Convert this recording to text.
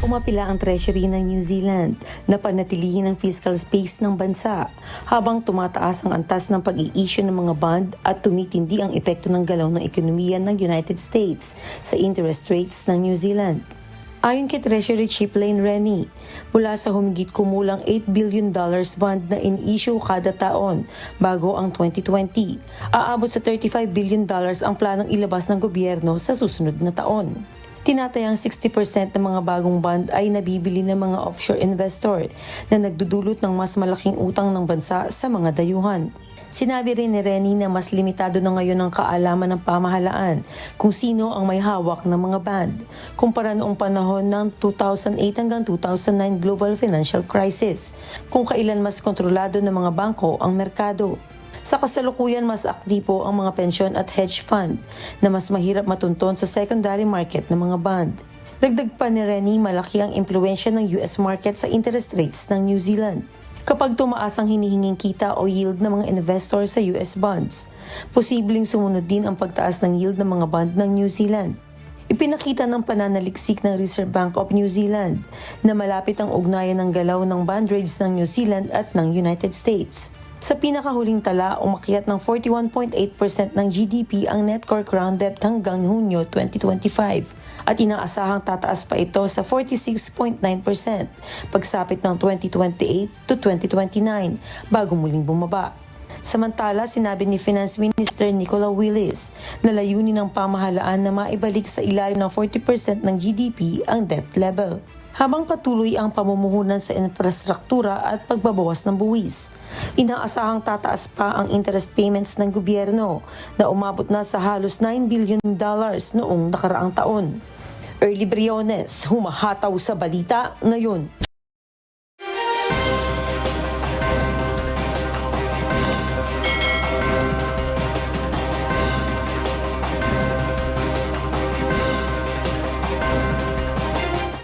Umapila ang Treasury ng New Zealand na panatilihin ang fiscal space ng bansa habang tumataas ang antas ng pag-i-issue ng mga bond at tumitindi ang epekto ng galaw ng ekonomiya ng United States sa interest rates ng New Zealand. Ayon kay Treasury Chief Lane Rennie, mula sa humigit kumulang $8 billion bond na in-issue kada taon bago ang 2020, aabot sa $35 billion ang planong ilabas ng gobyerno sa susunod na taon. Tinatayang 60% ng mga bagong bond ay nabibili ng mga offshore investor na nagdudulot ng mas malaking utang ng bansa sa mga dayuhan. Sinabi rin ni Rennie na mas limitado na ngayon ang kaalaman ng pamahalaan kung sino ang may hawak ng mga bond, kumpara noong panahon ng 2008 hanggang 2009 global financial crisis, kung kailan mas kontrolado ng mga bangko ang merkado. Sa kasalukuyan, mas aktibo ang mga pensyon at hedge fund na mas mahirap matunton sa secondary market ng mga bond. Dagdag pa ni Rennie, malaki ang impluwensya ng US market sa interest rates ng New Zealand. Kapag tumaas ang hinihinging kita o yield ng mga investor sa US bonds, posibleng sumunod din ang pagtaas ng yield ng mga bond ng New Zealand. Ipinakita ng pananaliksik ng Reserve Bank of New Zealand na malapit ang ugnayan ng galaw ng bond rates ng New Zealand at ng United States. Sa pinakahuling tala, umakyat ng 41.8% ng GDP ang net core crown debt hanggang Hunyo 2025 at inaasahang tataas pa ito sa 46.9% pagsapit ng 2028 to 2029 bago muling bumaba. Samantala, sinabi ni Finance Minister Nicola Willis na layunin ng pamahalaan na maibalik sa ilalim ng 40% ng GDP ang debt level, habang patuloy ang pamumuhunan sa infrastruktura at pagbabawas ng buwis. Inaasahang tataas pa ang interest payments ng gobyerno na umabot na sa halos $9 billion noong nakaraang taon. Early Briones, humahataw sa balita ngayon.